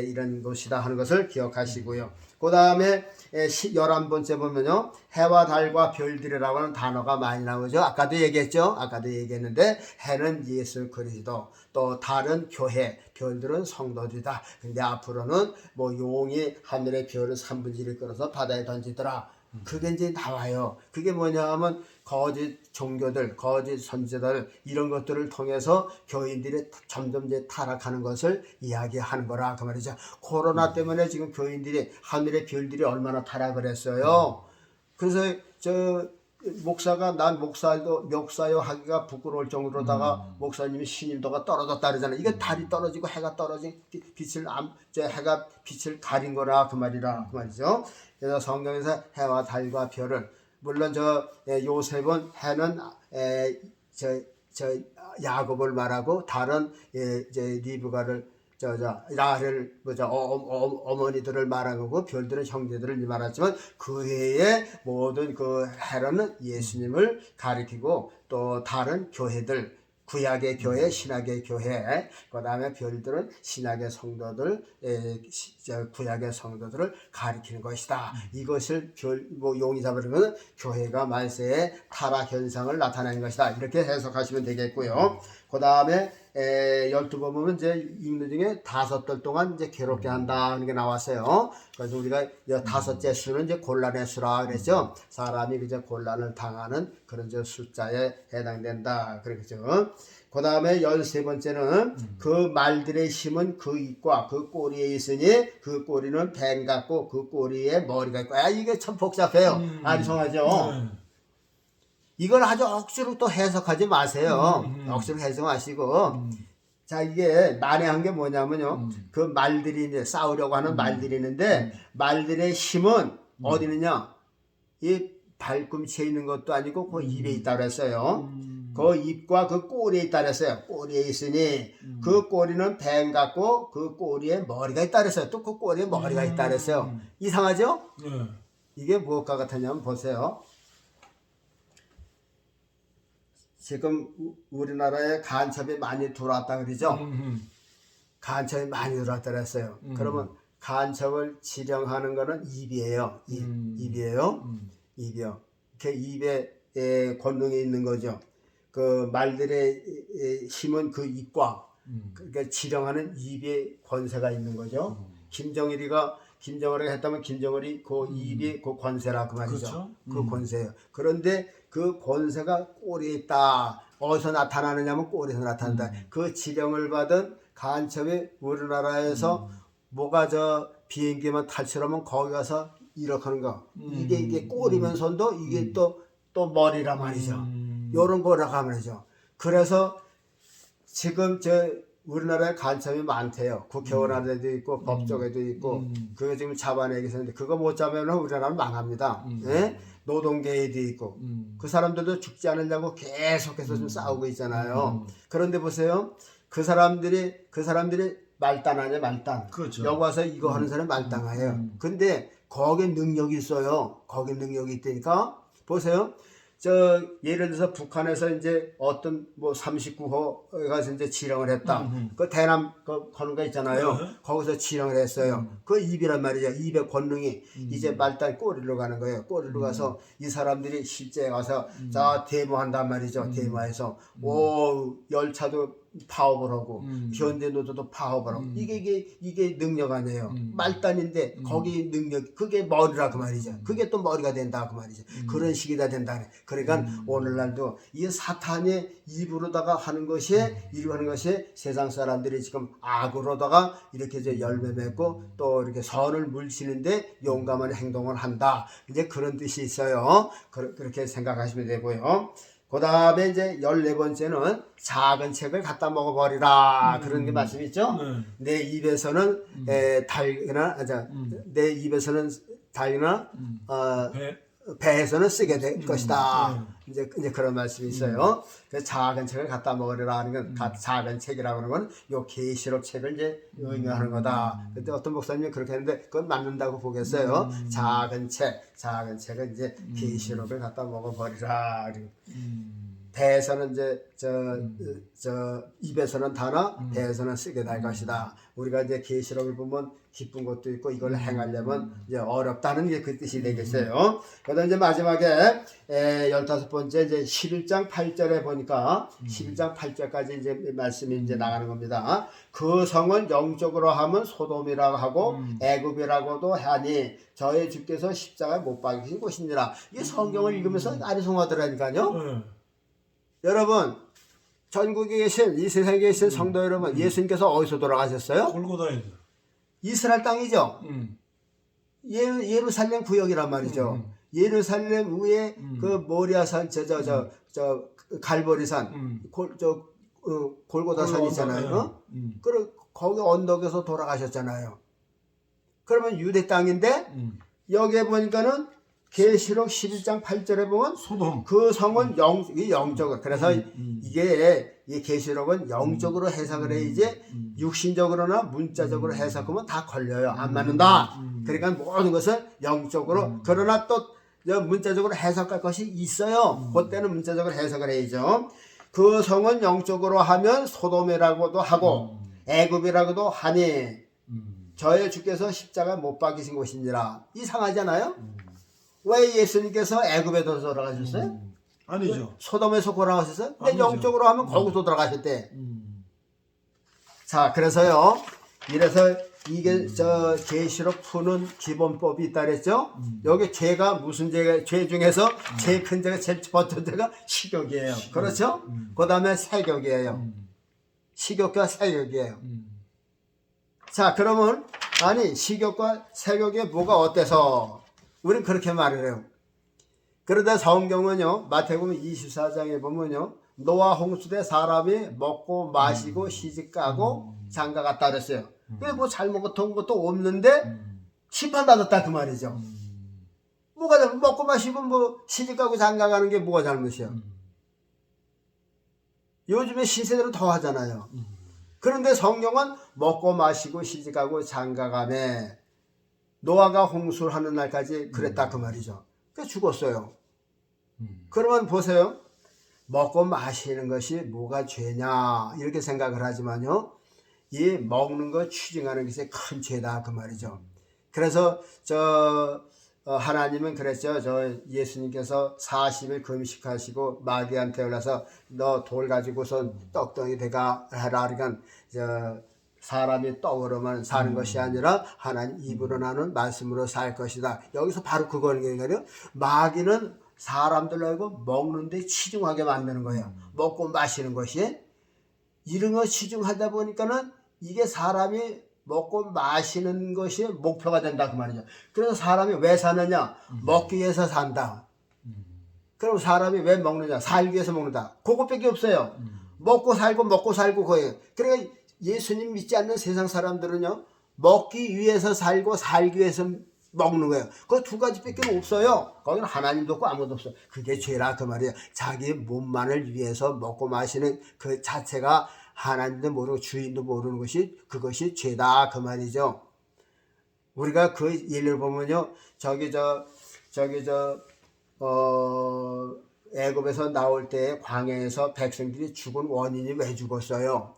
이런 곳이다 하는 것을 기억하시고요. 그 다음에 11번째 보면요, 해와 달과 별들이라고 하는 단어가 많이 나오죠. 아까도 얘기했는데 해는 예수 그리스도, 또 달은 교회, 별들은 성도들이다. 근데 앞으로는 용이 하늘의 별을 1/3을 끌어서 바다에 던지더라. 그게 이제 나와요. 그게 뭐냐 하면 거짓 종교들, 거짓 선지자들 이런 것들을 통해서 교인들이 점점 이제 타락하는 것을 이야기하는 거라 그 말이죠. 코로나 때문에 지금 교인들이 하늘의 별들이 얼마나 타락을 했어요. 그래서 저 목사가 난 목사요 하기가 부끄러울 정도로다가 목사님이 신임도가 떨어졌다 그러잖아요. 이게 달이 떨어지고 해가 떨어진 해가 빛을 가린 거라 그 말이라 그 말이죠. 그래서 성경에서 해와 달과 별을 물론 요셉은 해는 야곱을 말하고 달은 이제 리브가를 라를 어머니들을 말하고 별들은 형제들을 말하지만 그 해에 모든 그 해는 예수님을 가리키고 또 다른 교회들 구약의 교회, 신약의 교회, 그 다음에 별들은 신약의 성도들, 구약의 성도들을 가리키는 것이다. 이것을 용의잡으는 것은 교회가 말세에 타락 현상을 나타내는 것이다. 이렇게 해석하시면 되겠고요. 그 다음에 12번 보면 이제 읽는 중에 5달 동안 이제 괴롭게 한다는 게 나왔어요. 그래서 우리가 5째 수는 이제 곤란의 수라 그랬죠. 사람이 그저 곤란을 당하는 그런 숫자에 해당된다. 그렇죠. 그 다음에 13번째는 그 말들의 힘은 그 입과 그 꼬리에 있으니 그 꼬리는 뱀 같고 그 꼬리에 머리가 있고. 이게 참 복잡해요. 아리송하죠. 이걸 아주 억지로 또 해석하지 마세요. 억지로 해석하시고. 자, 이게 난해한 게 뭐냐면요. 그 말들이 이제 싸우려고 하는 말들이 있는데, 말들의 힘은 어디 있느냐? 이 발꿈치에 있는 것도 아니고, 그 입에 있다고 그랬어요. 그 입과 그 꼬리에 있다고 그랬어요. 꼬리에 있으니, 그 꼬리는 뱀 같고, 그 꼬리에 머리가 있다고 그랬어요. 또 그 꼬리에 머리가 있다고 그랬어요. 이상하죠? 이게 무엇과 같으냐면 보세요. 지금 우리나라에 간첩이 많이 들어왔다 그러죠. 간첩이 많이 들어왔다 그랬어요. 그러면 간첩을 지령하는 거는 입이에요. 입이에요. 입이요. 그 입에 권능이 있는 거죠. 그 말들의 힘은 그 입과 그러니까 지령하는 입에 권세가 있는 거죠. 김정일이가 했다면 김정일이 그 입이 그 권세라 그 말이죠. 그렇죠? 그 권세예요. 그런데 그 권세가 꼬리에 있다. 어디서 나타나느냐면 꼬리에서 나타난다. 그 지령을 받은 간첩이 우리나라에서 뭐가 비행기만 탈출하면 거기 가서 이렇게 하는 거. 이게 꼬리면서도 이게 또 머리란 말이죠. 요런 거라고 하면이죠. 그래서 지금 우리나라에 간첩이 많대요. 국회의원 안에도 있고 법조계도 있고 그거 지금 잡아내기 했는데 그거 못 잡으면 우리나라는 망합니다. 예? 노동계에도 있고 그 사람들도 죽지 않으려고 계속해서 좀 싸우고 있잖아요. 그런데 보세요. 그 사람들이 말단하냐 말단. 그렇죠. 여기 와서 이거 하는 사람이 말단하예요. 근데 거기에 능력이 있어요. 거기에 능력이 있다니까 보세요. 예를 들어서 북한에서 이제 어떤 39호 가서 이제 지령을 했다. 그 대남 거는 거 있잖아요. 거기서 지령을 했어요. 그 입이란 말이죠. 입의 권능이 이제 말단 꼬리로 가는 거예요. 꼬리로 가서 이 사람들이 실제 가서 데모한단 말이죠. 데모해서 열차도 파업을 하고 현대노조도 파업을 하고 이게 능력 아니에요. 말단인데 거기 능력 그게 머리라 그 말이죠. 그게 또 머리가 된다 그 말이죠. 그런 식이 다 된다네. 그러니까 오늘날도 이 사탄의 입으로다가 하는 것이 이루하는 것이 세상 사람들이 지금 악으로다가 이렇게 열매 맺고 또 이렇게 선을 물시는데 용감한 행동을 한다. 이제 그런 뜻이 있어요. 그렇게 생각하시면 되고요. 그 다음에 이제 14번째는 작은 책을 갖다 먹어버리라. 그런 게 말씀이 있죠? 내 입에서는 내 입에서는 달이나 배에서는 쓰게 될 것이다. 이제 그런 말씀이 있어요. 그래서 작은 책을 갖다 먹으리라 하는 건 작은 책이라고 하는 건 요 계시록 책을 이제 의미하는 거다. 그때 어떤 목사님이 그렇게 했는데 그건 맞는다고 보겠어요. 작은 책은 이제 계시록을 갖다 먹어버리라. 배에서는 이제 저 입에서는 다나 배에서는 쓰게 될 것이다. 우리가 이제 계시록을 보면 기쁜 것도 있고 이걸 행하려면 이제 어렵다는 게 그 뜻이 되겠어요. 그다음 이제 마지막에 15번째 이제 11장 8절에 보니까 11장 8절까지 이제 말씀이 이제 나가는 겁니다. 그 성은 영적으로 하면 소돔이라고 하고 애굽이라고도 하니 저의 주께서 십자가에 못 박이신 곳이니라. 이게 성경을 읽으면서 아리송하더라니까요. 여러분 전국에 계신 이 세상에 계신 성도 여러분, 예수님께서 어디서 돌아가셨어요? 골고다에. 이스라엘 땅이죠. 예루살렘 구역이란 말이죠. 예루살렘 위에 그 모리아산 저 갈보리산 골고다산 있잖아요. 그리고 거기 언덕에서 돌아가셨잖아요. 그러면 유대 땅인데 여기에 보니까는 계시록 11장 8절에 보면 소돔. 그 성은 영적으로, 그래서 이게 이 계시록은 영적으로 해석을 해. 이제 육신적으로나 문자적으로 해석하면 다 걸려요. 안 맞는다. 그러니까 모든 것은 영적으로, 그러나 또 문자적으로 해석할 것이 있어요. 그때는 문자적으로 해석을 해야죠. 그 성은 영적으로 하면 소돔이라고도 하고 애굽이라고도 하니 저의 주께서 십자가 못 박이신 곳이니라. 이상하잖아요. 왜 예수님께서 애굽에 돌아가셨어요? 아니죠. 소돔에서 돌아가셨어요? 근데 아니죠. 영적으로 하면 거기서 돌아가셨대. 자, 그래서요. 이래서 이게 저 계시록 푸는 기본법이 있다 그랬죠? 여기 죄가 무슨 죄가, 죄 중에서 제일 큰 죄가, 제일 번째 죄가 식욕이에요. 그렇죠? 그 다음에 세욕이에요. 식욕과 세욕이에요. 자, 그러면 아니 식욕과 세욕이 뭐가 어때서? 우리는 그렇게 말을 해요. 그러다 성경은요, 마태복음 24장에 보면요, 노아 홍수 때 사람이 먹고 마시고 시집가고 장가갔다 그랬어요. 그게 뭐 잘못한 것도 없는데 심판받았다 그 말이죠. 뭐가 잘못, 먹고 마시고 뭐 시집가고 장가가는 게 뭐가 잘못이야? 요즘에 신세대로 더 하잖아요. 그런데 성경은 먹고 마시고 시집가고 장가가매 노아가 홍수를 하는 날까지 그랬다 그 말이죠. 그래서 죽었어요. 그러면 보세요. 먹고 마시는 것이 뭐가 죄냐 이렇게 생각을 하지만요. 이 먹는 거 취징하는 것이 큰 죄다 그 말이죠. 그래서 하나님은 그랬죠. 예수님께서 40일 금식하시고 마귀한테 올라서 너 돌 가지고서 떡덩이 대가 해라. 그러니까 사람이 떡으로만 사는 것이 아니라 하나님 입으로 나는 말씀으로 살 것이다. 여기서 바로 그거는 거예요. 마귀는 사람들로 하고 먹는데 치중하게 만드는 거예요. 먹고 마시는 것이. 이런 거 치중하다 보니까는 이게 사람이 먹고 마시는 것이 목표가 된다 그 말이죠. 그래서 사람이 왜 사느냐? 먹기 위해서 산다. 그럼 사람이 왜 먹느냐? 살기 위해서 먹는다. 그것밖에 없어요. 먹고 살고 거예요. 그러니까 예수님 믿지 않는 세상 사람들은요, 먹기 위해서 살고 살기 위해서 먹는 거예요. 그 두 가지밖에 없어요. 거기는 하나님도 없고 아무도 없어요. 그게 죄라 그 말이에요. 자기 몸만을 위해서 먹고 마시는 그 자체가 하나님도 모르고 주인도 모르는 것이, 그것이 죄다 그 말이죠. 우리가 그 예를 보면요, 애굽에서 나올 때 광야에서 백성들이 죽은 원인이 왜 죽었어요?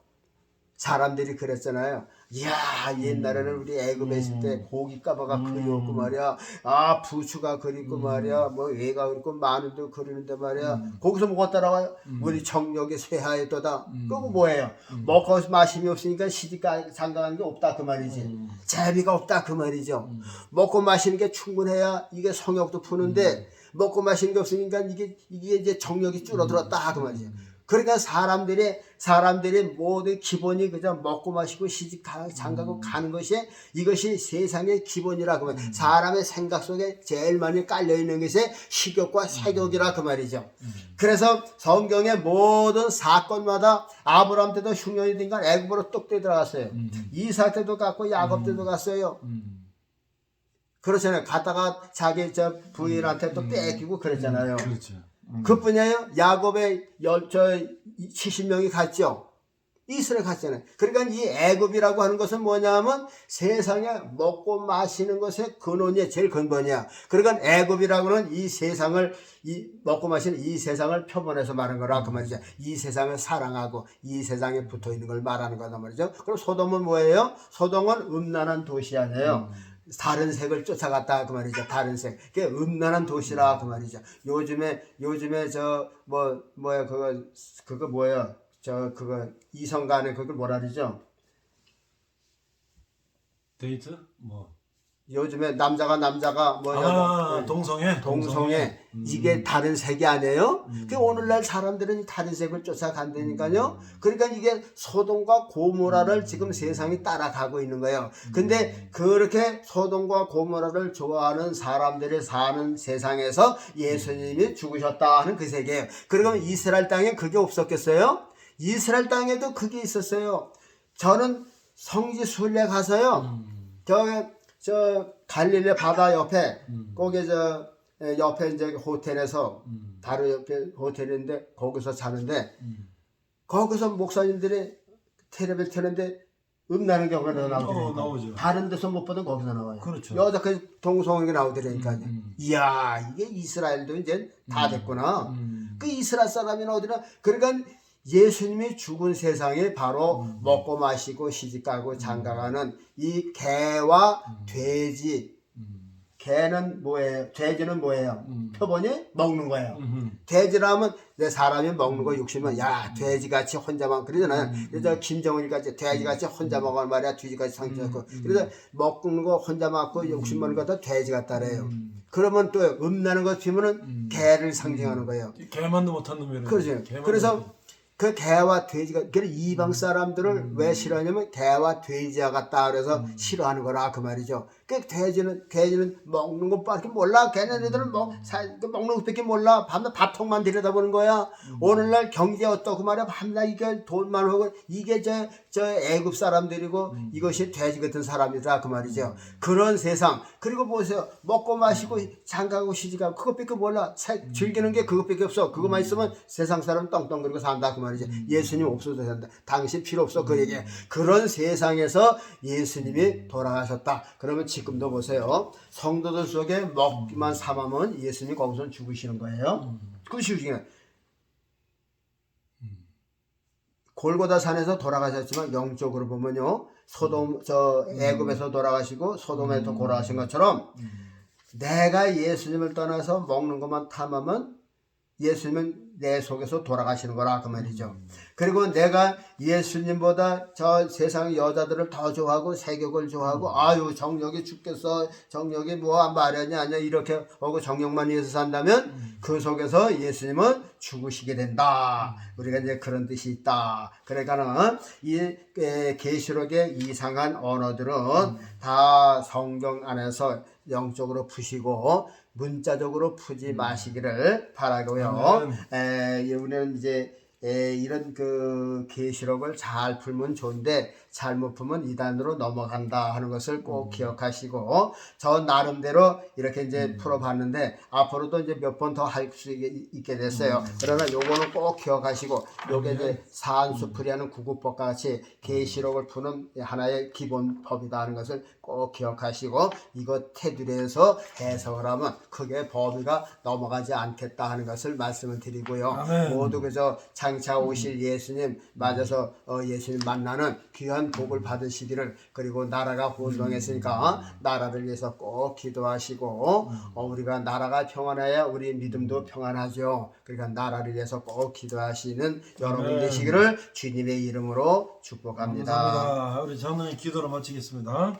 사람들이 그랬잖아요. 이야, 옛날에는 우리 애굽에 있을 때 고기 까마가 그리웠고 말이야. 아, 부추가 그립고 말이야. 뭐 애가 그립고 마늘도 그리는데 말이야. 거기서 뭐가 따라와요? 우리 정력이 쇠하였도다. 그거 뭐예요? 먹고 마심이 없으니까 시집가 장가가는 게 없다 그 말이지. 재미가 없다 그 말이죠. 먹고 마시는 게 충분해야 이게 성욕도 푸는데 먹고 마시는 게 없으니까 이게 이제 정력이 줄어들었다 그 말이죠. 그러니까 사람들이 모두 기본이 그저 먹고 마시고 시집 장가고 가는 것이, 이것이 세상의 기본이라 그 말. 사람의 생각 속에 제일 많이 깔려 있는 것이 식욕과 세욕이라 그 말이죠. 그래서 성경의 모든 사건마다 아브라함 때도 흉년이 된가 애굽으로 뚝 들어갔어요. 이삭 때도 갔고 야곱 때도 갔어요. 그렇잖아요. 갔다가 자기 부인한테 또 뺏기고 그랬잖아요. 그렇죠. 그뿐이에요. 야곱의 70명이 갔죠. 이스라엘 갔잖아요. 그러니까 이 애굽이라고 하는 것은 뭐냐면 세상에 먹고 마시는 것의 근원이 제일 근본이야. 그러니까 애굽이라고는 이 세상을 이 먹고 마시는 이 세상을 표본해서 말하는 거라 그 말이죠. 이 세상을 사랑하고 이 세상에 붙어 있는 걸 말하는 거다 말이죠. 그럼 소돔은 뭐예요? 소돔은 음란한 도시 아니에요. 다른 색을 쫓아갔다 그 말이죠. 다른 색. 그게 음란한 도시라 그 말이죠. 요즘에 저 뭐야 그거 뭐야? 그거 이성 간에 그걸 뭐라 그러죠? 데이트? 뭐. 요즘에 남자가 뭐냐 동성애 이게 다른 색이 아니에요? 그 오늘날 사람들은 다른 색을 쫓아간다니까요. 그러니까 이게 소돔과 고모라를 지금 세상이 따라가고 있는 거예요. 근데 그렇게 소돔과 고모라를 좋아하는 사람들이 사는 세상에서 예수님이 죽으셨다 하는 그 세계예요. 그러면 이스라엘 땅에 그게 없었겠어요? 이스라엘 땅에도 그게 있었어요. 저는 성지 순례 가서요. 저 갈릴리 바다 옆에 거기 저 옆에 이제 호텔에서 바로 옆에 호텔인데 거기서 자는데 거기서 목사님들이 텔레비를 켜는데 나는 경우가 나오죠. 다른 데서 못 보던 거기서 나와요. 그렇죠. 여자 그 동성애가 나오더라니까요. 이야 이게 이스라엘도 이제 다 됐구나. 그 이스라엘 사람이나 어디나 그러니까 예수님이 죽은 세상에 바로 먹고 마시고 시집가고 장가가는 이 개와 돼지. 개는 뭐예요? 돼지는 뭐예요? 표본이 먹는 거예요. 돼지라면 내 사람이 먹는 거 욕심은 야 돼지같이 혼자만 그러잖아요. 그래서 김정은이같이 돼지같이 혼자 먹을 말이야 돼지같이 상처받고 그래서 먹는 거 혼자 먹고 욕심 먹는 것도 돼지 같다래요. 그러면 또 음나는 것 피면은 개를 상징하는 거예요. 개만도 못한 놈이래요. 그렇죠. 그래서 그 개와 돼지가 그래서 이방 사람들을 왜 싫어하냐면 개와 돼지와 같다 그래서 싫어하는 거라 그 말이죠. 그 돼지는 먹는 것밖에 몰라. 걔네들은 먹는 것밖에 몰라. 밤낮 밥통만 들여다보는 거야. 오늘날 경제 어떻고 말이야. 밤낮 이게 돈만 하고 이게 저 애굽 사람들이고 이것이 돼지 같은 사람이다 그 말이죠. 그런 세상. 그리고 보세요. 먹고 마시고 장가가고 시집가고 그것밖에 몰라. 즐기는 게 그것밖에 없어. 그것만 있으면 세상 사람 떵떵거리고 산다 그 말이죠. 예수님 없어도 된다. 당신 필요 없어 그에게. 그런 세상에서 예수님이 돌아가셨다. 그러면 지금도 보세요. 성도들 속에 먹기만 삼으면 예수님이 거기서 죽으시는 거예요. 그 중에 골고다 산에서 돌아가셨지만 영적으로 보면요. 애굽에서 돌아가시고 소돔에서 돌아가신 것처럼 내가 예수님을 떠나서 먹는 것만 탐하면 예수님은 내 속에서 돌아가시는 거라 그 말이죠. 그리고 내가 예수님보다 저 세상 여자들을 더 좋아하고 세격을 좋아하고 아유 정력이 죽겠어 정력이 뭐 마련이 아니야 이렇게 하고 정력만 위해서 산다면 그 속에서 예수님은 죽으시게 된다. 우리가 이제 그런 뜻이 있다. 그러니까는 이 계시록의 이상한 언어들은 다 성경 안에서 영적으로 푸시고 문자적으로 푸지 마시기를 바라고요. 우리는 이제 이런 그 계시록을 잘 풀면 좋은데 잘못 풀면 이단으로 넘어간다 하는 것을 꼭 기억하시고 저 나름대로 이렇게 이제 풀어봤는데 앞으로도 이제 몇 번 더 할 수 있게 됐어요. 그러나 요거는 꼭 기억하시고 요게 이제 사안수풀이하는 구구법과 같이 계시록을 푸는 하나의 기본법이다 하는 것을 꼭 기억하시고 이거 테두리에서 해석을 하면 크게 범위가 넘어가지 않겠다 하는 것을 말씀을 드리고요. 아멘. 모두 그저 장차 오실 예수님 맞아서 예수님 만나는 귀한 복을 받으시기를 그리고 나라가 혼동했으니까 나라를 위해서 꼭 기도하시고 우리가 나라가 평안해야 우리 믿음도 평안하죠. 그러니까 나라를 위해서 꼭 기도하시는 여러분 되시기를 주님의 이름으로 축복합니다. 감사합니다. 우리 장로님 기도로 마치겠습니다.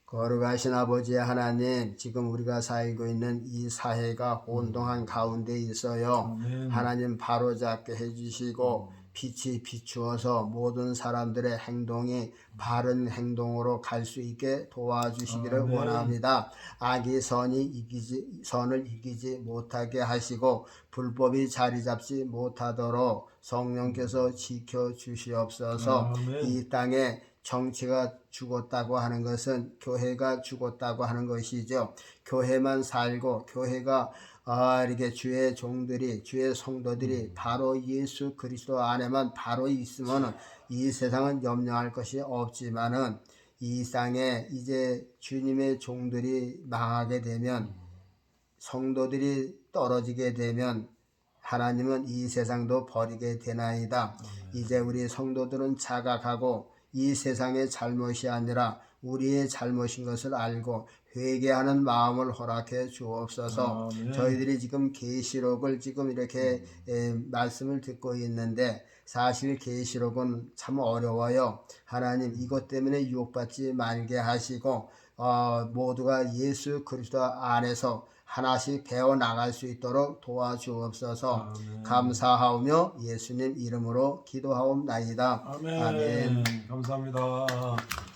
거룩하신 아버지 하나님 지금 우리가 살고 있는 이 사회가 혼동한 가운데 있어요. 하나님 바로잡게 해주시고 빛이 비추어서 모든 사람들의 행동이 바른 행동으로 갈 수 있게 도와주시기를 원합니다. 악이 선을 이기지 못하게 하시고 불법이 자리 잡지 못하도록 성령께서 지켜주시옵소서. 이 땅에 정치가 죽었다고 하는 것은 교회가 죽었다고 하는 것이죠. 교회만 살고 교회가 이렇게 주의 종들이 주의 성도들이 바로 예수 그리스도 안에만 바로 있으면은 이 세상은 염려할 것이 없지만은 이 땅에 이제 주님의 종들이 망하게 되면 성도들이 떨어지게 되면 하나님은 이 세상도 버리게 되나이다. 이제 우리 성도들은 자각하고 이 세상의 잘못이 아니라 우리의 잘못인 것을 알고 회개하는 마음을 허락해 주옵소서. 저희들이 지금 계시록을 지금 이렇게 말씀을 듣고 있는데 사실 계시록은 참 어려워요. 하나님 이것 때문에 유혹받지 말게 하시고 모두가 예수 그리스도 안에서 하나씩 배워 나갈 수 있도록 도와주옵소서. 감사하오며 예수님 이름으로 기도하옵나이다. 아멘. 감사합니다.